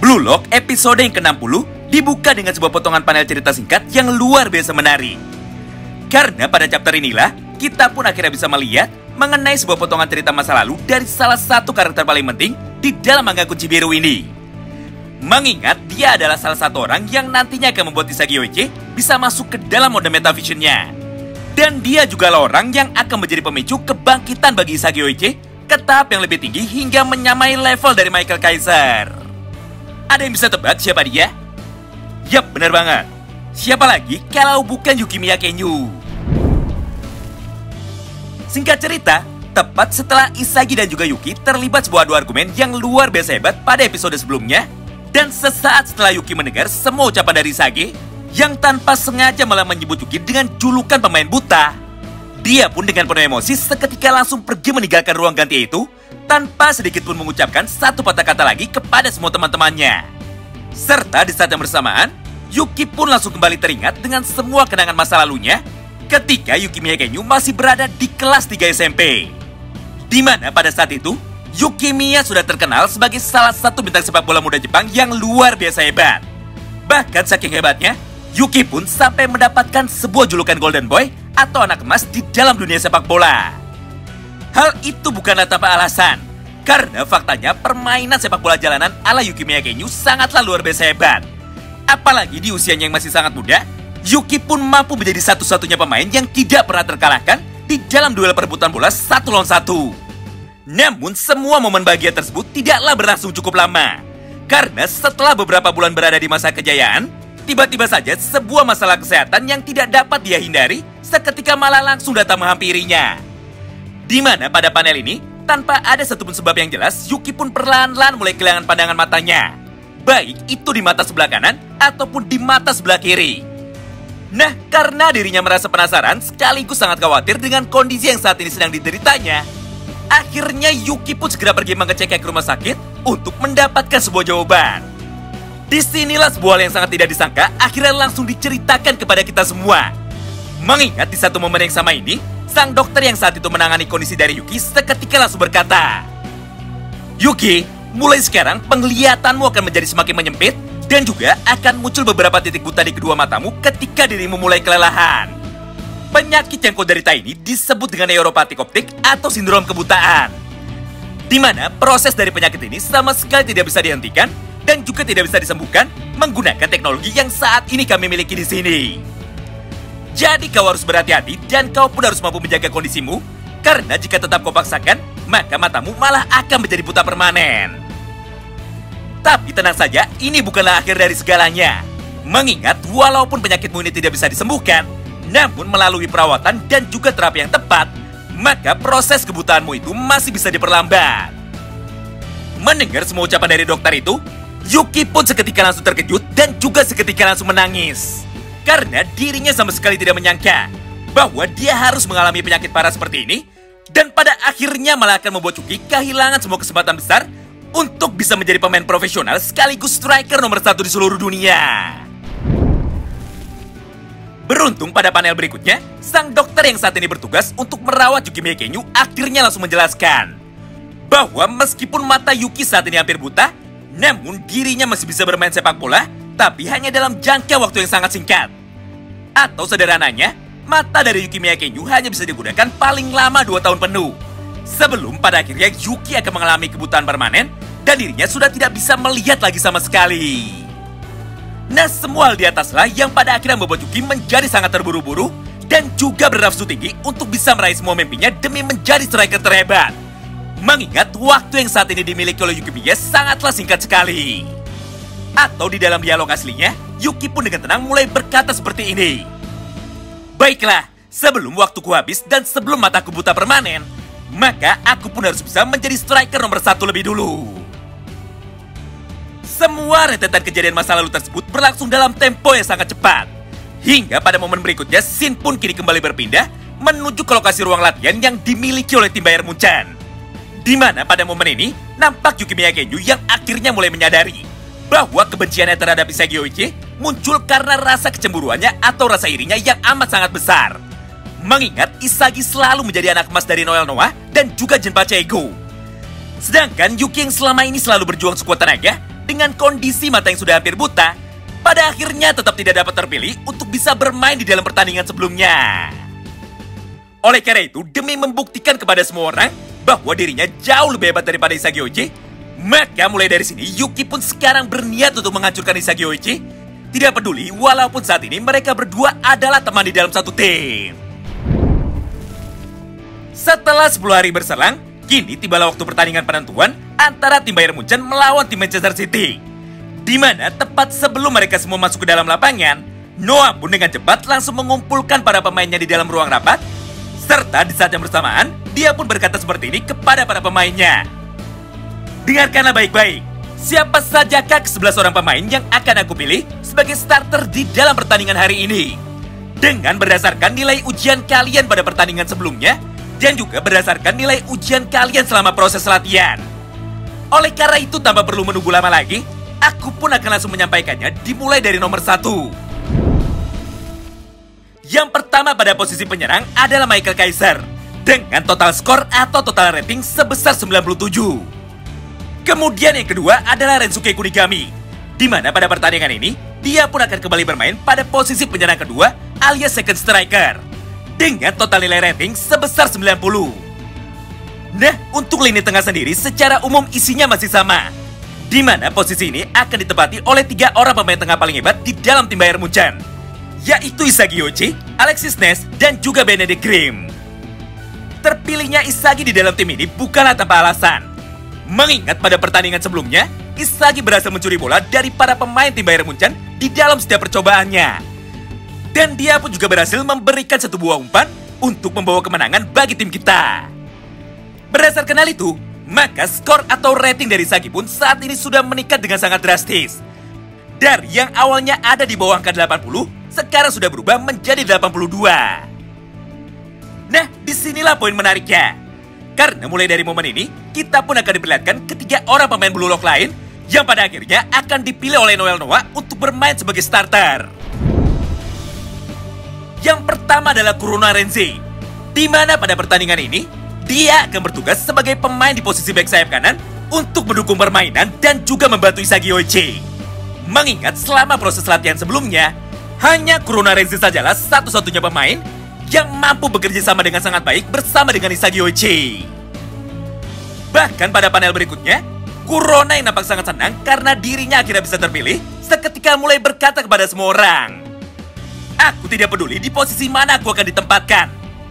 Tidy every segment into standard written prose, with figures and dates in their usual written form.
Blue Lock episode yang ke-60 dibuka dengan sebuah potongan panel cerita singkat yang luar biasa menarik. Karena pada chapter inilah, kita pun akhirnya bisa melihat mengenai sebuah potongan cerita masa lalu dari salah satu karakter paling penting di dalam manga Kunci Biru ini. Mengingat dia adalah salah satu orang yang nantinya akan membuat Isagi Yoichi bisa masuk ke dalam mode metavisionnya. Dan dia juga lah orang yang akan menjadi pemicu kebangkitan bagi Isagi Yoichi ke tahap yang lebih tinggi hingga menyamai level dari Michael Kaiser. Ada yang bisa tebak siapa dia? Yap, benar banget. Siapa lagi kalau bukan Yukimiya Kenyu? Singkat cerita, tepat setelah Isagi dan juga Yuki terlibat sebuah adu argumen yang luar biasa hebat pada episode sebelumnya, dan sesaat setelah Yuki mendengar semua ucapan dari Isagi yang tanpa sengaja malah menyebut Yuki dengan julukan pemain buta, dia pun dengan penuh emosi seketika langsung pergi meninggalkan ruang ganti itu tanpa sedikit pun mengucapkan satu patah kata lagi kepada semua teman-temannya. Serta di saat yang bersamaan, Yuki pun langsung kembali teringat dengan semua kenangan masa lalunya ketika Yukimiya Kenyu masih berada di kelas 3 SMP. Di mana pada saat itu, Yukimiya sudah terkenal sebagai salah satu bintang sepak bola muda Jepang yang luar biasa hebat. Bahkan saking hebatnya, Yuki pun sampai mendapatkan sebuah julukan Golden Boy atau anak emas di dalam dunia sepak bola. Hal itu bukanlah tanpa alasan, karena faktanya permainan sepak bola jalanan ala Yukimiya Kenyu sangatlah luar biasa hebat. Apalagi di usianya yang masih sangat muda, Yuki pun mampu menjadi satu-satunya pemain yang tidak pernah terkalahkan di dalam duel perebutan bola 1 lawan 1. Namun semua momen bahagia tersebut tidaklah berlangsung cukup lama, karena setelah beberapa bulan berada di masa kejayaan, tiba-tiba saja sebuah masalah kesehatan yang tidak dapat dia hindari seketika malah langsung datang menghampirinya. Di mana pada panel ini, tanpa ada satupun sebab yang jelas, Yuki pun perlahan-lahan mulai kehilangan pandangan matanya. Baik itu di mata sebelah kanan ataupun di mata sebelah kiri. Nah, karena dirinya merasa penasaran sekaligus sangat khawatir dengan kondisi yang saat ini sedang dideritanya, akhirnya Yuki pun segera pergi mengecek ke rumah sakit untuk mendapatkan sebuah jawaban. Disinilah sebuah hal yang sangat tidak disangka akhirnya langsung diceritakan kepada kita semua. Mengingat di satu momen yang sama ini, sang dokter yang saat itu menangani kondisi dari Yuki seketika langsung berkata, "Yuki, mulai sekarang penglihatanmu akan menjadi semakin menyempit dan juga akan muncul beberapa titik buta di kedua matamu ketika dirimu mulai kelelahan. Penyakit yang kau derita ini disebut dengan neuropatik optik atau sindrom kebutaan. Di mana proses dari penyakit ini sama sekali tidak bisa dihentikan dan juga tidak bisa disembuhkan menggunakan teknologi yang saat ini kami miliki di sini. Jadi kau harus berhati-hati dan kau pun harus mampu menjaga kondisimu, karena jika tetap kau paksakan, maka matamu malah akan menjadi buta permanen. Tapi tenang saja, ini bukanlah akhir dari segalanya. Mengingat walaupun penyakitmu ini tidak bisa disembuhkan, namun melalui perawatan dan juga terapi yang tepat, maka proses kebutaanmu itu masih bisa diperlambat." Mendengar semua ucapan dari dokter itu, Yuki pun seketika langsung terkejut dan juga seketika langsung menangis. Karena dirinya sama sekali tidak menyangka bahwa dia harus mengalami penyakit parah seperti ini, dan pada akhirnya malah akan membuat Yuki kehilangan semua kesempatan besar untuk bisa menjadi pemain profesional sekaligus striker nomor 1 di seluruh dunia. Beruntung pada panel berikutnya, sang dokter yang saat ini bertugas untuk merawat Yukimiya Kenyu akhirnya langsung menjelaskan bahwa meskipun mata Yuki saat ini hampir buta, namun dirinya masih bisa bermain sepak bola, tapi hanya dalam jangka waktu yang sangat singkat. Atau sederhananya, mata dari Yukimiya Kenyu hanya bisa digunakan paling lama 2 tahun penuh. Sebelum pada akhirnya Yuki akan mengalami kebutaan permanen dan dirinya sudah tidak bisa melihat lagi sama sekali. Nah, semua hal di ataslah yang pada akhirnya membuat Yuki menjadi sangat terburu-buru dan juga bernafsu tinggi untuk bisa meraih semua mimpinya demi menjadi striker terhebat. Mengingat waktu yang saat ini dimiliki oleh Yukimiya sangatlah singkat sekali. Atau di dalam dialog aslinya, Yuki pun dengan tenang mulai berkata seperti ini, "Baiklah, sebelum waktuku habis dan sebelum mataku buta permanen, maka aku pun harus bisa menjadi striker nomor 1 lebih dulu." Semua rentetan kejadian masa lalu tersebut berlangsung dalam tempo yang sangat cepat. Hingga pada momen berikutnya, scene pun kini kembali berpindah menuju ke lokasi ruang latihan yang dimiliki oleh tim Bayern Munchen. Di mana pada momen ini, nampak Yukimiya Kenyu yang akhirnya mulai menyadari bahwa kebenciannya terhadap Isagi Yoichi muncul karena rasa kecemburuannya atau rasa irinya yang amat sangat besar. Mengingat Isagi selalu menjadi anak emas dari Noel Noah dan juga Jinpachi Ego. Sedangkan Yuki yang selama ini selalu berjuang sekuat tenaga dengan kondisi mata yang sudah hampir buta, pada akhirnya tetap tidak dapat terpilih untuk bisa bermain di dalam pertandingan sebelumnya. Oleh karena itu, demi membuktikan kepada semua orang bahwa dirinya jauh lebih hebat daripada Isagi Oichi, maka mulai dari sini Yuki pun sekarang berniat untuk menghancurkan Isagi Oichi. Tidak peduli walaupun saat ini mereka berdua adalah teman di dalam satu tim. Setelah 10 hari berselang, kini tibalah waktu pertandingan penentuan antara tim Bayern Munchen melawan tim Manchester City. Di mana tepat sebelum mereka semua masuk ke dalam lapangan, Noah pun dengan cepat langsung mengumpulkan para pemainnya di dalam ruang rapat. Serta di saat yang bersamaan, dia pun berkata seperti ini kepada para pemainnya. Dengarkanlah baik-baik. Siapa sajakah ke-11 orang pemain yang akan aku pilih sebagai starter di dalam pertandingan hari ini? Dengan berdasarkan nilai ujian kalian pada pertandingan sebelumnya, dan juga berdasarkan nilai ujian kalian selama proses latihan. Oleh karena itu, tanpa perlu menunggu lama lagi, aku pun akan langsung menyampaikannya dimulai dari nomor 1. Yang pertama pada posisi penyerang adalah Michael Kaiser dengan total skor atau total rating sebesar 97. Kemudian yang kedua adalah Rensuke Kunigami, di mana pada pertandingan ini dia pun akan kembali bermain pada posisi penyerang kedua alias second striker dengan total nilai rating sebesar 90. Nah, untuk lini tengah sendiri secara umum isinya masih sama, di mana posisi ini akan ditempati oleh 3 orang pemain tengah paling hebat di dalam tim Bayern Munchen, yaitu Isagi Oichi, Alexis Ness, dan juga Benedikt Grimm. Terpilihnya Isagi di dalam tim ini bukanlah tanpa alasan. Mengingat pada pertandingan sebelumnya, Isagi berhasil mencuri bola dari para pemain tim Bayern Munchen di dalam setiap percobaannya. Dan dia pun juga berhasil memberikan satu buah umpan untuk membawa kemenangan bagi tim kita. Berdasarkan hal itu, maka skor atau rating dari Isagi pun saat ini sudah meningkat dengan sangat drastis. Dari yang awalnya ada di bawah angka 80, sekarang sudah berubah menjadi 82. Nah, disinilah poin menariknya. Karena mulai dari momen ini, kita pun akan diperlihatkan ketiga orang pemain Blue Lock lain yang pada akhirnya akan dipilih oleh Noel Noah untuk bermain sebagai starter. Yang pertama adalah Kurona Renzi, di mana pada pertandingan ini, dia akan bertugas sebagai pemain di posisi back sayap kanan untuk mendukung permainan dan juga membantu Isagi Oichi. Mengingat selama proses latihan sebelumnya, hanya Kurona Renzi sajalah satu-satunya pemain yang mampu bekerja sama dengan sangat baik bersama dengan Isagi Oichi. Bahkan pada panel berikutnya, Kurona yang nampak sangat senang karena dirinya akhirnya bisa terpilih seketika mulai berkata kepada semua orang, "Aku tidak peduli di posisi mana aku akan ditempatkan,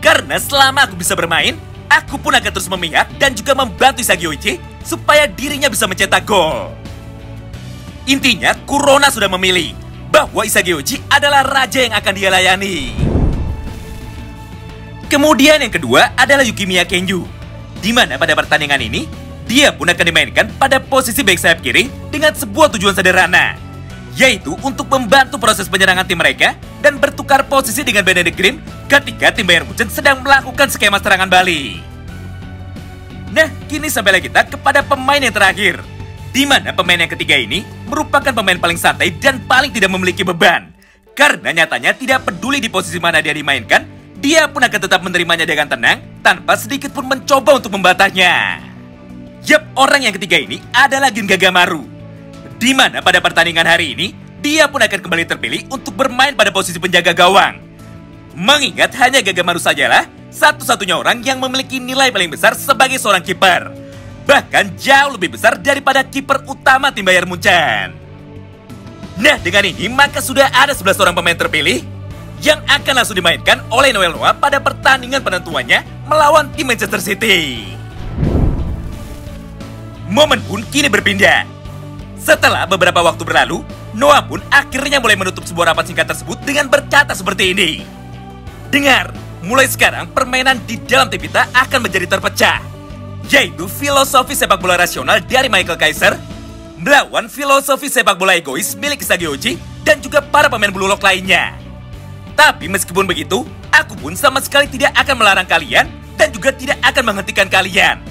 karena selama aku bisa bermain, aku pun akan terus memihak dan juga membantu Isagi Oichi supaya dirinya bisa mencetak gol." Intinya, Kurona sudah memilih bahwa Isagi Oichi adalah raja yang akan dia layani. Kemudian yang kedua adalah Yukimiya Kenju, di mana pada pertandingan ini, dia pun akan dimainkan pada posisi back sayap kiri dengan sebuah tujuan sederhana, yaitu untuk membantu proses penyerangan tim mereka dan bertukar posisi dengan Benedikt Grimm ketika tim Bayern Munchen sedang melakukan skema serangan balik. Nah, kini sampailah kita kepada pemain yang terakhir, di mana pemain yang ketiga ini merupakan pemain paling santai dan paling tidak memiliki beban, karena nyatanya tidak peduli di posisi mana dia dimainkan, dia pun akan tetap menerimanya dengan tenang tanpa sedikit pun mencoba untuk membatahnya. Yap, orang yang ketiga ini adalah Gin Gagamaru, di mana pada pertandingan hari ini dia pun akan kembali terpilih untuk bermain pada posisi penjaga gawang. Mengingat hanya Gagamaru sajalah satu-satunya orang yang memiliki nilai paling besar sebagai seorang kiper, bahkan jauh lebih besar daripada kiper utama tim Bayern Munchen. Nah, dengan ini maka sudah ada 11 orang pemain terpilih yang akan langsung dimainkan oleh Noel Noah pada pertandingan penentuannya melawan tim Manchester City. Momen pun kini berpindah. Setelah beberapa waktu berlalu, Noah pun akhirnya mulai menutup sebuah rapat singkat tersebut dengan berkata seperti ini. "Dengar, mulai sekarang permainan di dalam tim kita akan menjadi terpecah, yaitu filosofi sepak bola rasional dari Michael Kaiser melawan filosofi sepak bola egois milik Isagi Oichi dan juga para pemain Blue Lock lainnya. Tapi meskipun begitu, aku pun sama sekali tidak akan melarang kalian dan juga tidak akan menghentikan kalian.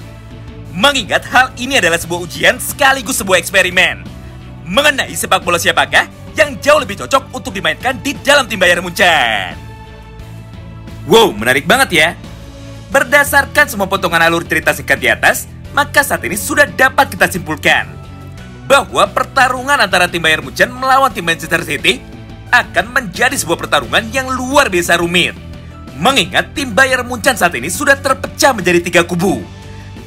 Mengingat hal ini adalah sebuah ujian sekaligus sebuah eksperimen mengenai sepak bola siapakah yang jauh lebih cocok untuk dimainkan di dalam tim Bayern Munchen." Wow, menarik banget ya. Berdasarkan semua potongan alur cerita singkat di atas, maka saat ini sudah dapat kita simpulkan bahwa pertarungan antara tim Bayern Munchen melawan tim Manchester City akan menjadi sebuah pertarungan yang luar biasa rumit. Mengingat tim Bayern Munchen saat ini sudah terpecah menjadi 3 kubu,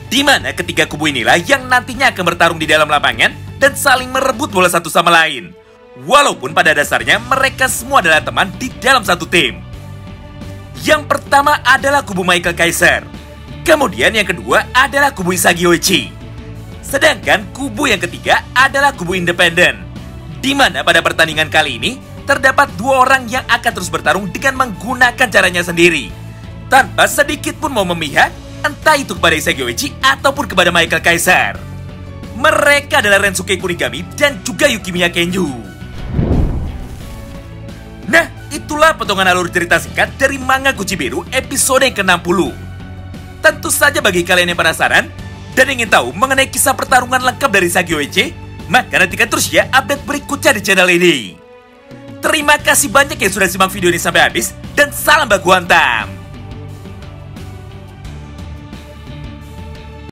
di mana ketiga kubu inilah yang nantinya akan bertarung di dalam lapangan dan saling merebut bola satu sama lain. Walaupun pada dasarnya mereka semua adalah teman di dalam satu tim. Yang pertama adalah kubu Michael Kaiser. Kemudian yang kedua adalah kubu Isagi Oichi. Sedangkan kubu yang ketiga adalah kubu independen. Di mana pada pertandingan kali ini terdapat 2 orang yang akan terus bertarung dengan menggunakan caranya sendiri, tanpa sedikit pun mau memihak, entah itu kepada Isagi Oichi ataupun kepada Michael Kaiser. Mereka adalah Rensuke Kunigami dan juga Yukimiya Kenju. Nah, itulah potongan alur cerita singkat dari manga Kuchibiru episode yang ke-60. Tentu saja bagi kalian yang penasaran dan ingin tahu mengenai kisah pertarungan lengkap dari Isagi Oichi, maka nantikan terus ya update berikutnya di channel ini. Terima kasih banyak yang sudah simak video ini sampai habis, dan salam baku hantam!